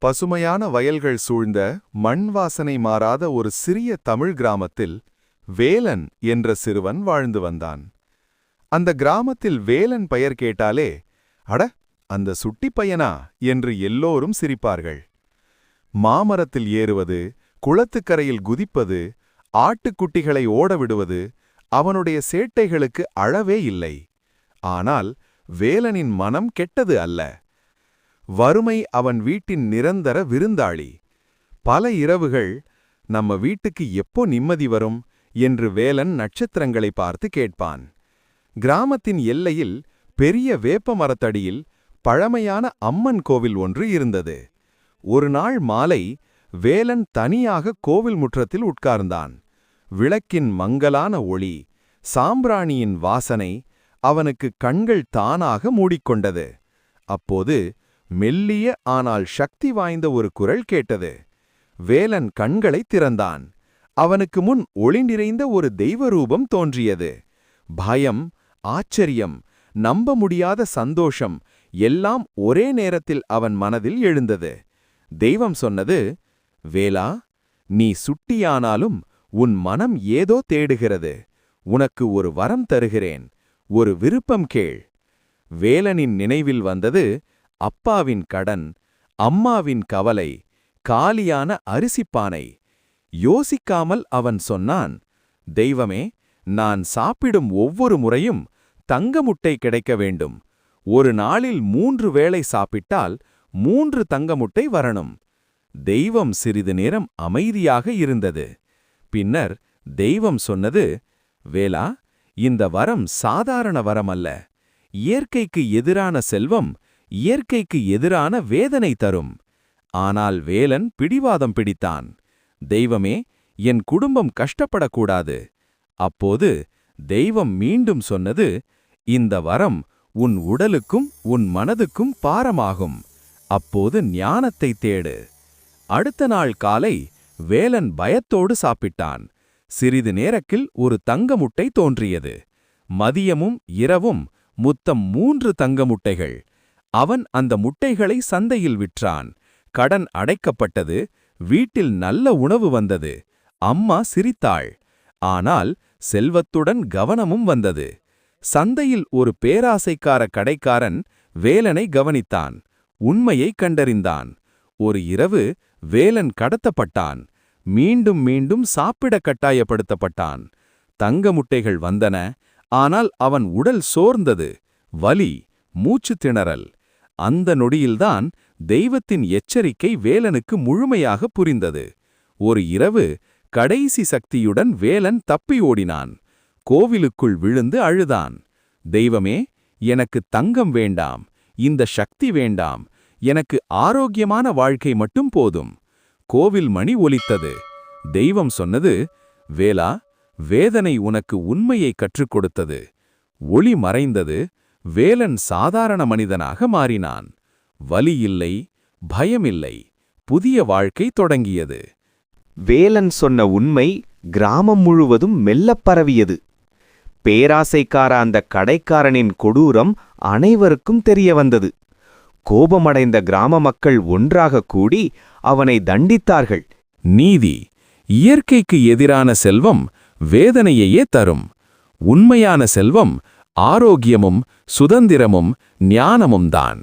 பசுமையான வயல்கள் சூழ்ந்த மண் வாசனை மாறாத ஒரு சிறிய தமிழ் கிராமத்தில் வேலன் என்ற சிறுவன் வாழ்ந்து வந்தான். அந்த கிராமத்தில் வேலன் பெயர் கேட்டாலே, அட அந்த சுட்டி பையனா என்று எல்லோரும் சிரிப்பார்கள். மாமரத்தில் ஏறுவது, குளத்துக்கரையில் குதிப்பது, ஆட்டுக்குட்டிகளை ஓடவிடுவது அவனுடைய சேட்டைகளுக்கு அளவே இல்லை. ஆனால் வேலனின் மனம் கெட்டது அல்ல. வறுமை அவன் வீட்டின் நிரந்தர விருந்தாளி. பல இரவுகள் நம்ம வீட்டுக்கு எப்போ நிம்மதி வரும் என்று வேலன் நட்சத்திரங்களை பார்த்து கேட்பான். கிராமத்தின் எல்லையில் பெரிய வேப்ப மரத்தடியில் பழமையான அம்மன் கோவில் ஒன்று இருந்தது. ஒரு நாள் மாலை வேலன் தனியாக கோவில் முற்றத்தில் உட்கார்ந்தான். விளக்கின் மங்கலான ஒளி, சாம்பிராணியின் வாசனை அவனுக்கு கண்கள் தானாக மூடிக்கொண்டது. அப்போது மெல்லிய ஆனால் சக்தி வாய்ந்த ஒரு குரல் கேட்டது. வேலன் கண்களை திறந்தான். அவனுக்கு முன் ஒளி நிறைந்த ஒரு தெய்வ ரூபம் தோன்றியது. பயம், ஆச்சரியம், நம்ப முடியாத சந்தோஷம் எல்லாம் ஒரே நேரத்தில் அவன் மனதில் எழுந்தது. தெய்வம் சொன்னது, வேலா, நீ சுட்டியானாலும் உன் மனம் ஏதோ தேடுகிறது. உனக்கு ஒரு வரம் தருகிறேன். ஒரு விருப்பம் கேள். வேலனின் நினைவில் வந்தது அப்பாவின் கடன், அம்மாவின் கவலை, காலியான அரிசிப்பானை. யோசிக்காமல் அவன் சொன்னான், தெய்வமே, நான் சாப்பிடும் ஒவ்வொரு முறையும் தங்க முட்டை கிடைக்க வேண்டும். ஒரு நாளில் 3 வேளை சாப்பிட்டால் 3 தங்க முட்டை வரணும். தெய்வம் சிறிது நேரம் அமைதியாக இருந்தது. பின்னர் தெய்வம் சொன்னது, வேலா, இந்த வரம் சாதாரண வரம் அல்ல. இயற்கைக்கு எதிரான செல்வம் இயற்கைக்கு எதிரான வேதனை தரும். ஆனால் வேலன் பிடிவாதம் பிடித்தான். தெய்வமே, என் குடும்பம் கஷ்டப்படக்கூடாது. அப்போது தெய்வம் மீண்டும் சொன்னது, இந்த வரம் உன் உடலுக்கும் உன் மனதுக்கும் பாரமாகும். அப்போது ஞானத்தை தேடு. அடுத்த நாள் காலை வேலன் பயத்தோடு சாப்பிட்டான். சிறிது நேரத்தில் ஒரு தங்க முட்டை தோன்றியது. மதியமும் இரவும் மொத்தம் 3 தங்க முட்டைகள். அவன் அந்த முட்டைகளை சந்தையில் விற்றான். கடன் அடைக்கப்பட்டது. வீட்டில் நல்ல உணவு வந்தது. அம்மா சிரித்தாள். ஆனால் செல்வத்துடன் கவனமும் வந்தது. சந்தையில் ஒரு பேராசைக்கார கடைக்காரன் வேலனை கவனித்தான். உண்மையை கண்டறிந்தான். ஒரு இரவு வேலன் கடத்தப்பட்டான். மீண்டும் மீண்டும் சாப்பிட கட்டாயப்படுத்தப்பட்டான். தங்க முட்டைகள் வந்தன. ஆனால் அவன் உடல் சோர்ந்தது. வலி, மூச்சு திணறல். அந்த நொடியில்தான் தெய்வத்தின் எச்சரிக்கை வேலனுக்கு முழுமையாக புரிந்தது. ஒரு இரவு கடைசி சக்தியுடன் வேலன் தப்பி ஓடினான். கோவிலுக்குள் விழுந்து அழுதான். தெய்வமே, எனக்கு தங்கம் வேண்டாம், இந்த சக்தி வேண்டாம், எனக்கு ஆரோக்கியமான வாழ்க்கை மட்டும் போதும். கோவில் மணி ஒலித்தது. தெய்வம் சொன்னது, வேலா, வேதனை உனக்கு உண்மையை கற்றுக் கொடுத்தது. ஒளி மறைந்தது. வேலன் சாதாரண மனிதனாக மாறினான். வலி இல்லை, பயமில்லை, புதிய வாழ்க்கை தொடங்கியது. வேலன் சொன்ன உண்மை கிராமம் முழுவதும் மெல்லப் பரவியது. பேராசைக்கார அந்த கடைக்காரனின் கொடூரம் அனைவருக்கும் தெரிய வந்தது. கோபமடைந்த கிராம மக்கள் ஒன்றாக கூடி அவனை தண்டித்தார்கள். நீதி, இயற்கைக்கு எதிரான செல்வம் வேதனையையே தரும். உண்மையான செல்வம் ஆரோக்கியமும் சுதந்திரமும் ஞானமும் தான்.